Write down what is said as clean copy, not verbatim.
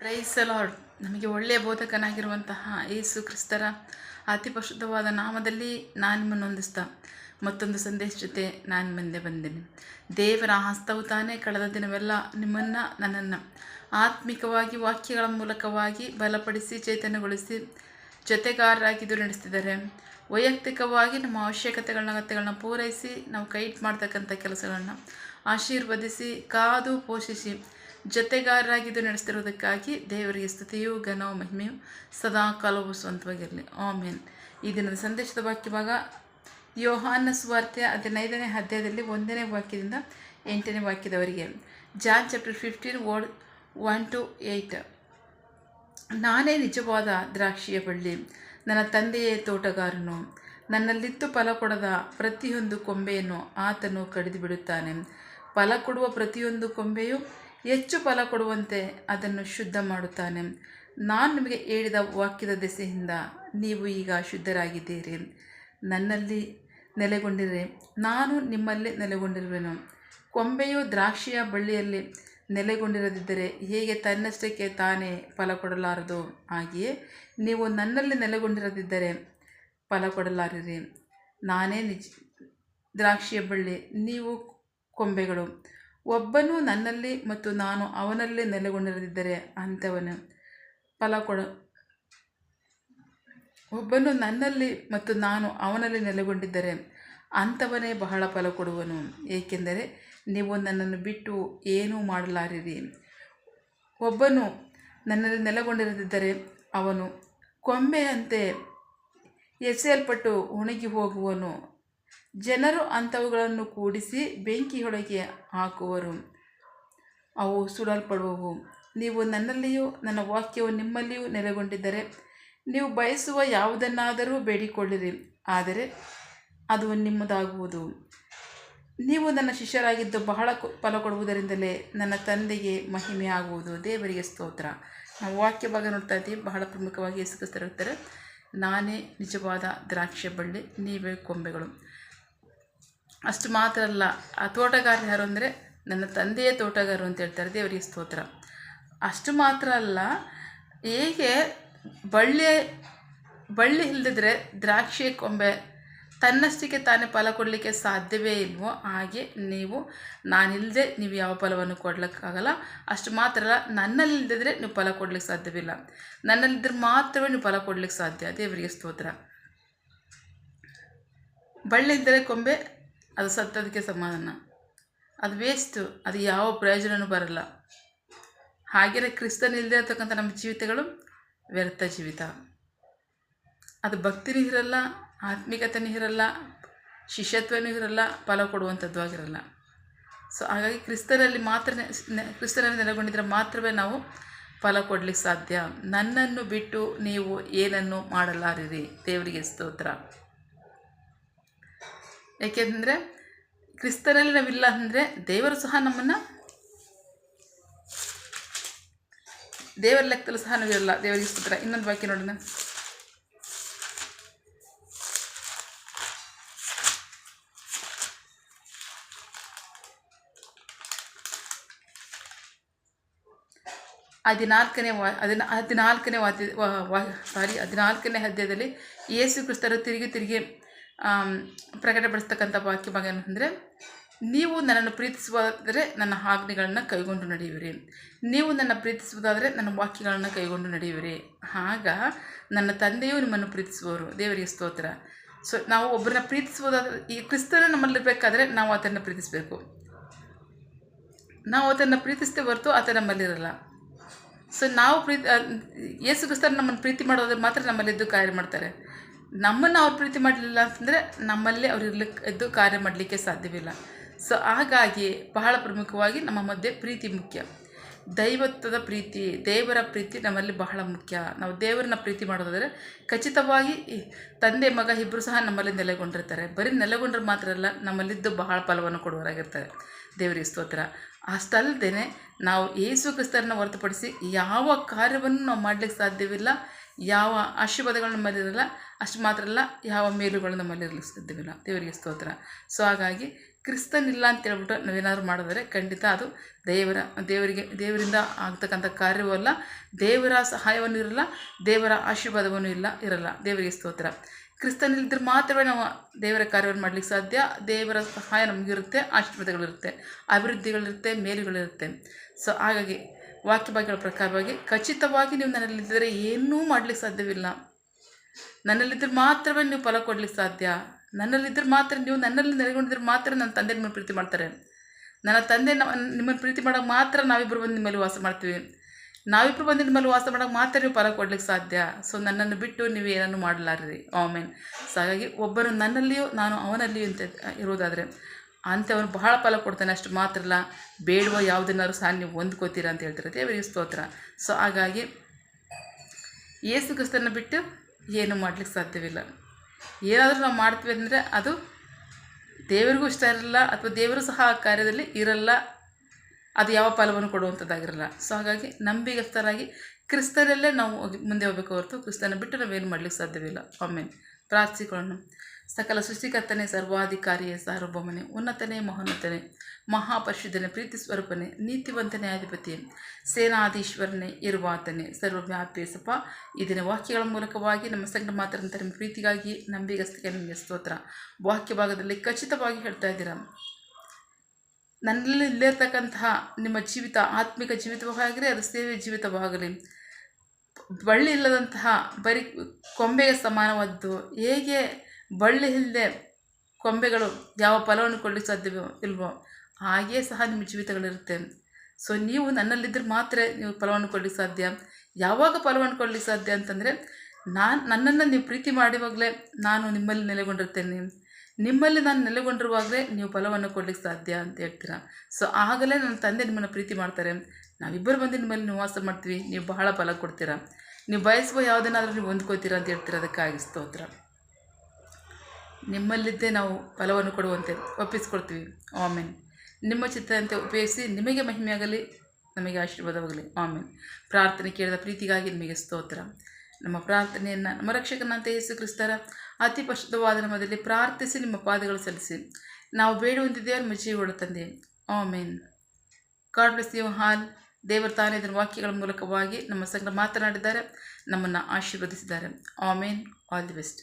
Praise the lord. ನಮಗೆ ಒಳ್ಳೆಯ ಬೋಧಕನಾಗಿರುವಂತಹ ಯೇಸು ಕ್ರಿಸ್ತರ ಅತಿ ಪರಿಶುದ್ಧವಾದ ನಾಮದಲ್ಲಿ ನಾನು ನಿಮ್ಮನ್ನು ಹೊಂದಿಸ್ತಾ ಮತ್ತೊಂದು ಸಂದೇಶ ಜೊತೆ ನಾನು ಮುಂದೆ ಬಂದೇನೆ. ದೇವರ ಹಸ್ತವು ತಾನೇ ಕಳೆದ ದಿನವೆಲ್ಲ ನನ್ನನ್ನು ಆತ್ಮಿಕವಾಗಿ ವಾಕ್ಯಗಳ ಮೂಲಕವಾಗಿ ಬಲಪಡಿಸಿ ಚೈತನ್ಯಗೊಳಿಸಿ ಜೊತೆಗಾರರಾಗಿದ್ದು ನಡೆಸ್ತಿದ್ದಾರೆ. ವೈಯಕ್ತಿಕವಾಗಿ ನಮ್ಮ ಅಗತ್ಯಗಳನ್ನ ಪೂರೈಸಿ ನಾವು ಕೈಟ್ ಮಾಡ್ತಕ್ಕಂಥ ಕೆಲಸಗಳನ್ನು ಆಶೀರ್ವದಿಸಿ ಕಾದು ಪೋಷಿಸಿ ಜೊತೆಗಾರರಾಗಿದ್ದು ನಡೆಸ್ತಿರೋದಕ್ಕಾಗಿ ದೇವರಿಗೆ ಸ್ತುತಿಯೂ ಘನವೂ ಮಹಿಮೆಯು ಸದಾ ಕಾಲವೂ ಸ್ವಂತವಾಗಿರಲಿ. ಆಮೇನ್. ಈ ದಿನದ ಸಂದೇಶದ ವಾಕ್ಯಭಾಗ ಯೋಹಾನ ಸುವಾರ್ತೆ 15ನೇ ಅಧ್ಯಾಯದಲ್ಲಿ 1ನೇ ವಾಕ್ಯದಿಂದ 8ನೇ ವಾಕ್ಯದವರೆಗೆ. John chapter 15 word 1 to 8. ನಾನೇ ನಿಜವಾದ ದ್ರಾಕ್ಷಿಯ ಬಳ್ಳಿ, ನನ್ನ ತಂದೆಯೇ ತೋಟಗಾರನು. ನನ್ನಲ್ಲಿತ್ತು ಫಲ ಕೊಡದ ಪ್ರತಿಯೊಂದು ಕೊಂಬೆಯನ್ನು ಆತನು ಕಡಿದು ಬಿಡುತ್ತಾನೆ. ಫಲ ಕೊಡುವ ಪ್ರತಿಯೊಂದು ಕೊಂಬೆಯು ಹೆಚ್ಚು ಫಲ ಕೊಡುವಂತೆ ಅದನ್ನು ಶುದ್ಧ ಮಾಡುತ್ತಾನೆ. ನಾನು ನಿಮಗೆ ಹೇಳಿದ ವಾಕ್ಯದ ದೆಸೆಯಿಂದ ನೀವು ಈಗ ಶುದ್ಧರಾಗಿದ್ದೀರಿ. ನನ್ನಲ್ಲಿ ನೆಲೆಗೊಂಡಿರೆ ನಾನು ನಿಮ್ಮಲ್ಲಿ ನೆಲೆಗೊಂಡಿರುವೆನು. ಕೊಂಬೆಯು ದ್ರಾಕ್ಷಿಯ ಬಳ್ಳಿಯಲ್ಲಿ ನೆಲೆಗೊಂಡಿರದಿದ್ದರೆ ಹೇಗೆ ತನ್ನಷ್ಟಕ್ಕೆ ತಾನೇ ಫಲ ಕೊಡಲಾರದು, ಹಾಗೆಯೇ ನೀವು ನನ್ನಲ್ಲಿ ನೆಲೆಗೊಂಡಿರದಿದ್ದರೆ ಫಲ ಕೊಡಲಾರಿರಿ. ನಾನೇ ದ್ರಾಕ್ಷಿಯ ಬಳ್ಳಿ, ನೀವು ಕೊಂಬೆಗಳು. ಒಬ್ಬನು ನನ್ನಲ್ಲಿ ಮತ್ತು ನಾನು ಅವನಲ್ಲಿ ನೆಲೆಗೊಂಡಿರದಿದ್ದರೆ ಒಬ್ಬನು ನನ್ನಲ್ಲಿ ಮತ್ತು ನಾನು ಅವನಲ್ಲಿ ನೆಲೆಗೊಂಡಿದ್ದರೆ ಅಂಥವನೇ ಬಹಳ ಫಲ ಕೊಡುವನು, ಏಕೆಂದರೆ ನೀವು ನನ್ನನ್ನು ಬಿಟ್ಟು ಏನೂ ಮಾಡಲಾರಿರಿ. ಒಬ್ಬನು ನನ್ನಲ್ಲಿ ನೆಲೆಗೊಂಡಿರದಿದ್ದರೆ ಅವನು ಕೊಂಬೆಯಂತೆ ಎಸೆಯಲ್ಪಟ್ಟು ಒಣಗಿ ಹೋಗುವನು. ಜನರು ಅಂಥವುಗಳನ್ನು ಕೂಡಿಸಿ ಬೆಂಕಿಯೊಳಗೆ ಹಾಕುವರು, ಅವು ಸುಡಲ್ಪಡುವವು. ನೀವು ನನ್ನಲ್ಲಿಯೂ ನನ್ನ ವಾಕ್ಯವು ನಿಮ್ಮಲ್ಲಿಯೂ ನೆಲೆಗೊಂಡಿದ್ದರೆ ನೀವು ಬಯಸುವ ಯಾವುದನ್ನಾದರೂ ಬೇಡಿಕೊಳ್ಳಿರಿ, ಆದರೆ ಅದು ನಿಮ್ಮದಾಗುವುದು. ನೀವು ನನ್ನ ಶಿಷ್ಯರಾಗಿದ್ದು ಬಹಳ ಫಲ ಕೊಡುವುದರಿಂದಲೇ ನನ್ನ ತಂದೆಗೆ ಮಹಿಮೆ ಆಗುವುದು. ದೇವರಿಗೆ ಸ್ತೋತ್ರ. ನಾವು ವಾಕ್ಯ ಭಾಗ ನೋಡ್ತಾ ಇದ್ದೀವಿ. ಬಹಳ ಪ್ರಮುಖವಾಗಿ ಯೇಸು ಕ್ರಿಸ್ತರು ಹೇಳ್ತಾರೆ, ನಾನೇ ನಿಜವಾದ ದ್ರಾಕ್ಷಿ ಬಳ್ಳಿ, ನೀವೇ ಕೊಂಬೆಗಳು. ಅಷ್ಟು ಮಾತ್ರ ಅಲ್ಲ, ಆ ತೋಟಗಾರ ಯಾರು ಅಂದರೆ ನನ್ನ ತಂದೆಯೇ ತೋಟಗಾರರು ಅಂತ ಹೇಳ್ತಾರೆ. ದೇವರಿಗೆ ಸ್ತೋತ್ರ. ಅಷ್ಟು ಮಾತ್ರ ಅಲ್ಲ, ಹೇಗೆ ಬಳ್ಳಿ ಇಲ್ಲದಿದ್ದರೆ ದ್ರಾಕ್ಷಿ ಕೊಂಬೆ ತನ್ನಷ್ಟಕ್ಕೆ ತಾನೇ ಫಲ ಕೊಡಲಿಕ್ಕೆ ಸಾಧ್ಯವೇ ಇಲ್ವೋ, ಹಾಗೆ ನೀವು ನಾನಿಲ್ಲದೆ ನೀವು ಯಾವ ಫಲವನ್ನು ಕೊಡ್ಲಿಕ್ಕಾಗಲ್ಲ. ಅಷ್ಟು ಮಾತ್ರ ಅಲ್ಲ, ನನ್ನಲ್ಲಿಲ್ಲದಿದ್ದರೆ ನೀವು ಫಲ ಕೊಡ್ಲಿಕ್ಕೆ ಸಾಧ್ಯವಿಲ್ಲ. ನನ್ನಲ್ಲಿದ್ದರೆ ಮಾತ್ರವೇ ನೀವು ಫಲ ಕೊಡ್ಲಿಕ್ಕೆ ಸಾಧ್ಯ. ದೇವರಿಗೆ ಸ್ತೋತ್ರ. ಬಳ್ಳಿ ಇದ್ದರೆ ಕೊಂಬೆ ಅದು ಸತ್ತದಕ್ಕೆ ಸಮಾಧಾನ, ಅದು ವೇಸ್ಟು, ಅದು ಯಾವ ಪ್ರಯೋಜನವೂ ಬರಲ್ಲ. ಹಾಗೆಯೇ ಕ್ರಿಸ್ತನ ಇಲ್ಲದೆ ಇರತಕ್ಕಂಥ ನಮ್ಮ ಜೀವಿತಗಳು ವ್ಯರ್ಥ ಜೀವಿತ. ಅದು ಭಕ್ತಿನೂ ಇರಲ್ಲ, ಆತ್ಮಿಕತೆಯೂ ಇರಲ್ಲ, ಶಿಷ್ಯತ್ವನೂ ಇರಲ್ಲ, ಫಲ ಕೊಡುವಂಥದ್ದು ಆಗಿರಲ್ಲ. ಸೊ ಹಾಗಾಗಿ ಕ್ರಿಸ್ತನಲ್ಲಿ ನೆಲೆಗೊಂಡಿದ್ದರೆ ಮಾತ್ರವೇ ನಾವು ಫಲ ಕೊಡಲಿಕ್ಕೆ ಸಾಧ್ಯ. ನನ್ನನ್ನು ಬಿಟ್ಟು ನೀವು ಏನನ್ನು ಮಾಡಲಾರಿರಿ. ದೇವರಿಗೆ ಸ್ತೋತ್ರ. ಏಕೆಂದರೆ ಕ್ರಿಸ್ತನಲ್ಲಿ ನಾವಿಲ್ಲ ಅಂದರೆ ದೇವರು ಸಹ ನಮ್ಮನ್ನು ದೇವರ ಲೆಕ್ಕದಲ್ಲೂ ಸಹ ನಾವಿರಲ್ಲ. ದೇವರಿಗೆ ಸ್ತೋತ್ರ. ಇನ್ನೊಂದು ವಾಕ್ಯ ನೋಡೋಣ. ಹದಿನಾಲ್ಕನೇ ಅಧ್ಯಾಯದಲ್ಲಿ ಯೇಸು ಕ್ರಿಸ್ತರು ತಿರುಗಿ ಪ್ರಕಟಪಡಿಸ್ತಕ್ಕಂಥ ವಾಕ್ಯ ಭಾಗ ಏನಂದರೆ, ನೀವು ನನ್ನನ್ನು ಪ್ರೀತಿಸುವುದಾದರೆ ನನ್ನ ಆಜ್ಞೆಗಳನ್ನು ಕೈಗೊಂಡು ನಡೆಯುವಿರಿ. ನೀವು ನನ್ನ ಪ್ರೀತಿಸುವುದಾದರೆ ನನ್ನ ವಾಕ್ಯಗಳನ್ನು ಕೈಗೊಂಡು ನಡೆಯುವಿರಿ. ಆಗ ನನ್ನ ತಂದೆಯೂ ನಿಮ್ಮನ್ನು ಪ್ರೀತಿಸುವವರು. ದೇವರಿಗೆ ಸ್ತೋತ್ರ. ಸೊ ನಾವು ಒಬ್ಬರನ್ನ ಪ್ರೀತಿಸುವುದಾದರೆ, ಈ ಕ್ರಿಸ್ತನ ನಮ್ಮಲ್ಲಿರಬೇಕಾದ್ರೆ ನಾವು ಆತನ ಪ್ರೀತಿಸಬೇಕು. ನಾವು ಆತನ ಪ್ರೀತಿಸ್ತೇ ಹೊರತು ಆತ ನಮ್ಮಲ್ಲಿರಲ್ಲ. ಸೊ ನಾವು ಯೇಸು ಕ್ರಿಸ್ತರು ನಮ್ಮನ್ನು ಪ್ರೀತಿ ಮಾಡೋದ್ರೆ ಮಾತ್ರ ನಮ್ಮಲ್ಲಿದ್ದು ಕಾರ್ಯ ಮಾಡ್ತಾರೆ. ನಮ್ಮನ್ನು ಅವ್ರು ಪ್ರೀತಿ ಮಾಡಲಿಲ್ಲ ಅಂತಂದರೆ ನಮ್ಮಲ್ಲಿ ಅವ್ರು ಇದ್ದು ಕಾರ್ಯ ಮಾಡಲಿಕ್ಕೆ ಸಾಧ್ಯವಿಲ್ಲ. ಸೊ ಹಾಗಾಗಿ ಬಹಳ ಪ್ರಮುಖವಾಗಿ ನಮ್ಮ ಮಧ್ಯೆ ಪ್ರೀತಿ ಮುಖ್ಯ. ದೈವತ್ವದ ಪ್ರೀತಿ, ದೇವರ ಪ್ರೀತಿ ನಮ್ಮಲ್ಲಿ ಬಹಳ ಮುಖ್ಯ. ನಾವು ದೇವರನ್ನ ಪ್ರೀತಿ ಮಾಡೋದಾದರೆ ಖಚಿತವಾಗಿ ತಂದೆ ಮಗ ಇಬ್ಬರು ಸಹ ನಮ್ಮಲ್ಲಿ ನೆಲೆಗೊಂಡಿರ್ತಾರೆ. ಬರೀ ನೆಲೆಗೊಂಡ್ರೆ ಮಾತ್ರ ಅಲ್ಲ, ನಮ್ಮಲ್ಲಿದ್ದು ಬಹಳ ಫಲವನ್ನು ಕೊಡುವವರಾಗಿರ್ತಾರೆ. ದೇವರಿಗೆ ಸ್ತೋತ್ರ. ಅಷ್ಟಲ್ಲದೆ ನಾವು ಯೇಸು ಕ್ರಿಸ್ತರನ್ನ ಹೊರತುಪಡಿಸಿ ಯಾವ ಕಾರ್ಯವನ್ನು ನಾವು ಮಾಡಲಿಕ್ಕೆ ಸಾಧ್ಯವಿಲ್ಲ. ಯಾವ ಆಶೀರ್ವಾದಗಳು ನಮ್ಮಲ್ಲಿರಲ್ಲ. ಅಷ್ಟು ಮಾತ್ರ ಅಲ್ಲ, ಯಾವ ಮೇಲುಗಳು ನಮ್ಮಲ್ಲಿರಲಿಕ್ಕೆ ಸಾಧ್ಯವಿಲ್ಲ. ದೇವರಿಗೆ ಸ್ತೋತ್ರ. ಸೊ ಹಾಗಾಗಿ ಕ್ರಿಸ್ತನಿಲ್ಲ ಅಂತ ಹೇಳ್ಬಿಟ್ಟು ನಾವೇನಾದ್ರು ಮಾಡಿದ್ರೆ ಖಂಡಿತ ಅದು ದೇವರಿಂದ ಆಗ್ತಕ್ಕಂಥ ಕಾರ್ಯವೂ ಅಲ್ಲ, ದೇವರ ಸಹಾಯವೂ ಇರಲ್ಲ, ದೇವರ ಆಶೀರ್ವಾದವೂ ಇರಲ್ಲ. ದೇವರಿಗೆ ಸ್ತೋತ್ರ. ಕ್ರಿಸ್ತನಿಲ್ಲದ್ರೆ ಮಾತ್ರವೇ ನಾವು ದೇವರ ಕಾರ್ಯವನ್ನು ಮಾಡಲಿಕ್ಕೆ ಸಾಧ್ಯ. ದೇವರ ಸಹಾಯ ನಮಗಿರುತ್ತೆ, ಆಶೀರ್ವಾದಗಳಿರುತ್ತೆ, ಅಭಿವೃದ್ಧಿಗಳಿರುತ್ತೆ, ಮೇಲುಗಳಿರುತ್ತೆ. ಸೊ ಹಾಗಾಗಿ ವಾಕ್ಯಭಾಗಗಳ ಪ್ರಕಾರವಾಗಿ ಖಚಿತವಾಗಿ ನೀವು ನನ್ನಲ್ಲಿದ್ದರೆ ಏನೂ ಮಾಡಲಿಕ್ಕೆ ಸಾಧ್ಯವಿಲ್ಲ. ನನ್ನಲ್ಲಿದ್ದರೆ ಮಾತ್ರವೇ ನೀವು ಫಲ ಕೊಡಲಿಕ್ಕೆ ಸಾಧ್ಯ. ನನ್ನಲ್ಲಿದ್ದರೆ ಮಾತ್ರ, ನೀವು ನನ್ನಲ್ಲಿ ನೆಲೆಗೊಂಡಿದ್ರೆ ಮಾತ್ರ ನನ್ನ ತಂದೆ ನಿಮ್ಮನ್ನು ಪ್ರೀತಿ ಮಾಡ್ತಾರೆ. ನನ್ನ ತಂದೆ ನಿಮ್ಮನ್ನು ಪ್ರೀತಿ ಮಾಡೋಕೆ ಮಾತ್ರ ನಾವಿಬ್ಬರು ಬಂದು ನಿಮ್ಮಲ್ಲಿ ವಾಸ ಮಾಡ್ತೀವಿ. ನಾವಿಬ್ಬರು ಬಂದು ನಿಮ್ಮಲ್ಲಿ ವಾಸ ಮಾಡೋಕೆ ಮಾತ್ರ ನೀವು ಫಲ ಕೊಡ್ಲಿಕ್ಕೆ ಸಾಧ್ಯ. ಸೊ ನನ್ನನ್ನು ಬಿಟ್ಟು ನೀವು ಏನನ್ನು ಮಾಡಲಾರ್ರಿ. ಆಮೇನ್. ಸೊ ಹಾಗಾಗಿ ಒಬ್ಬನು ನನ್ನಲ್ಲಿಯೂ ನಾನು ಅವನಲ್ಲಿಯೂ ಅಂತ ಇರೋದಾದರೆ ಅಂಥವನು ಬಹಳ ಫಲ ಕೊಡ್ತಾನೆ. ಅಷ್ಟು ಮಾತ್ರ ಅಲ್ಲ, ಬೇಡುವ ಯಾವುದನ್ನಾರು ಸಹ ನೀವು ಹೊಂದ್ಕೋತೀರ ಅಂತ ಹೇಳ್ತಾರೆ. ದೇವರಿಗೆ ಸ್ತೋತ್ರ. ಸೊ ಹಾಗಾಗಿ ಯೇಸು ಕ್ರಿಸ್ತನ ಬಿಟ್ಟು ಏನೂ ಮಾಡಲಿಕ್ಕೆ ಸಾಧ್ಯವಿಲ್ಲ. ಏನಾದರೂ ನಾವು ಮಾಡ್ತೀವಿ ಅಂದರೆ ಅದು ದೇವರಿಗೂ ಇಷ್ಟ ಇರಲ್ಲ, ಅಥವಾ ದೇವರು ಸಹ ಆ ಕಾರ್ಯದಲ್ಲಿ ಇರಲ್ಲ, ಅದು ಯಾವ ಫಲವನ್ನು ಕೊಡುವಂಥದ್ದಾಗಿರಲ್ಲ. ಸೊ ಹಾಗಾಗಿ ನಂಬಿಗಸ್ತರಾಗಿ ಕ್ರಿಸ್ತನಲ್ಲೇ ನಾವು ಮುಂದೆ ಹೋಗಬೇಕು ಹೊರತು ಕ್ರಿಸ್ತನ ಬಿಟ್ಟು ನಾವೇನು ಮಾಡಲಿಕ್ಕೆ ಸಾಧ್ಯವಿಲ್ಲ. ಆಮೇಲೆ ಪ್ರಾರ್ಥಿಸಿಕೊಳ್ಳೋಣ. ಸಕಲ ಸೃಷ್ಟಿಕರ್ತನೆ, ಸರ್ವಾಧಿಕಾರಿಯೇ, ಸಾರ್ವಭೌಮನೆ, ಉನ್ನತನೇ, ಮಹೋನ್ನತನೇ, ಮಹಾಪರಿಶುದ್ಧನೇ, ಪ್ರೀತಿ ಸ್ವರೂಪನೇ, ನೀತಿವಂತನೇ, ಅಧಿಪತಿಯೇ, ಸೇನಾಧೀಶ್ವರನೇ, ಇರುವಾತನೇ, ಸರ್ವವ್ಯಾಪಿಸಪ್ಪ. ಇದನ್ನ ವಾಕ್ಯಗಳ ಮೂಲಕವಾಗಿ ನಮ್ಮ ಸಂಗಡ ಮಾತಾಡಂಥ ನಿಮ್ಮ ಪ್ರೀತಿಗಾಗಿ, ನಂಬಿಗಸ್ತಿಗೆ ನಿಮಗೆ ಸ್ತೋತ್ರ. ವಾಕ್ಯ ಭಾಗದಲ್ಲಿ ಖಚಿತವಾಗಿ ಹೇಳ್ತಾ ಇದ್ದೀರಾ, ನನ್ನಲ್ಲಿ ಇಲ್ಲಿರ್ತಕ್ಕಂತಹ ನಿಮ್ಮ ಜೀವಿತ ಆತ್ಮಿಕ ಜೀವಿತವಾಗಲಿ, ಅದು ಸೇವೆ ಜೀವಿತವಾಗಲಿ, ಬಳ್ಳಿ ಇಲ್ಲದಂತಹ ಬರೀ ಕೊಂಬೆಗೆ ಸಮಾನವಾದ್ದು. ಹೇಗೆ ಬಳ್ಳಿ ಇಲ್ಲದೆ ಕೊಂಬೆಗಳು ಯಾವ ಫಲವನ್ನು ಕೊಡಲಿಕ್ಕೆ ಸಾಧ್ಯವೋ ಇಲ್ವೋ, ಹಾಗೇ ಸಹ ನಿಮ್ಮ ಜೀವಿತಗಳಿರುತ್ತೆ. ಸೊ ನೀವು ನನ್ನಲ್ಲಿದ್ದರೆ ಮಾತ್ರ ನೀವು ಫಲವನ್ನು ಕೊಡಲಿಕ್ಕೆ ಸಾಧ್ಯ. ಯಾವಾಗ ಫಲವನ್ನು ಕೊಡಲಿಕ್ಕೆ ಸಾಧ್ಯ ಅಂತಂದರೆ, ನನ್ನನ್ನು ನೀವು ಪ್ರೀತಿ ಮಾಡುವಾಗಲೇ ನಾನು ನಿಮ್ಮಲ್ಲಿ ನೆಲೆಗೊಂಡಿರ್ತೇನೆ. ನಿಮ್ಮಲ್ಲಿ ನಾನು ನೆಲೆಗೊಂಡಿರುವಾಗಲೇ ನೀವು ಫಲವನ್ನು ಕೊಡಲಿಕ್ಕೆ ಸಾಧ್ಯ ಅಂತ ಹೇಳ್ತೀರಾ. ಸೊ ಆಗಲೇ ನನ್ನ ತಂದೆ ನಿಮ್ಮನ್ನು ಪ್ರೀತಿ ಮಾಡ್ತಾರೆ. ನಾವಿಬ್ಬರು ಬಂದು ನಿಮ್ಮಲ್ಲಿ ನಿವಾಸ ಮಾಡ್ತೀವಿ, ನೀವು ಬಹಳ ಫಲ ಕೊಡ್ತೀರಾ. ನೀವು ಬಯಸುವ ಯಾವುದನ್ನಾದರೂ ನೀವು ಹೊಂದ್ಕೋತೀರಾ ಅಂತ ಹೇಳ್ತೀರ. ಅದಕ್ಕಾಗಿ ಸ್ತೋತ್ರ. ನಿಮ್ಮಲ್ಲಿದ್ದೇ ನಾವು ಫಲವನ್ನು ಕೊಡುವಂತೆ ಒಪ್ಪಿಸ್ಕೊಳ್ತೀವಿ. ಆಮೇನ್. ನಿಮ್ಮ ಚಿತ್ತದಂತೆ ಉಪಯೋಗಿಸಿ ನಿಮಗೆ ಮಹಿಮೆಯಾಗಲಿ, ನಮಗೆ ಆಶೀರ್ವಾದವಾಗಲಿ. ಆಮೇನ್. ಪ್ರಾರ್ಥನೆ ಕೇಳಿದ ಪ್ರೀತಿಗಾಗಿ ನಿಮಗೆ ಸ್ತೋತ್ರ. ನಮ್ಮ ಪ್ರಾರ್ಥನೆಯನ್ನು ನಮ್ಮ ರಕ್ಷಕನಂತೆ ಯೇಸು ಕ್ರಿಸ್ತರ ಅತಿ ಪರಿಶುದ್ಧವಾದ ನಾಮದಲ್ಲಿ ಪ್ರಾರ್ಥಿಸಿ ನಿಮ್ಮ ಪಾದಗಳು ಸಲ್ಲಿಸಿ ನಾವು ಬೇಡುವಂತಿದ್ದೇವೆ ನಮ್ಮ ಜೀವಗಳ ತಂದೆ. Amen. God bless you all. ದೇವರು ತಾನೇ ಇದರ ವಾಕ್ಯಗಳ ಮೂಲಕವಾಗಿ ನಮ್ಮ ಸಂಗಡ ಮಾತನಾಡಿದ್ದಾರೆ, ನಮ್ಮನ್ನು ಆಶೀರ್ವದಿಸಿದ್ದಾರೆ. ಆಮೇನ್. All the best.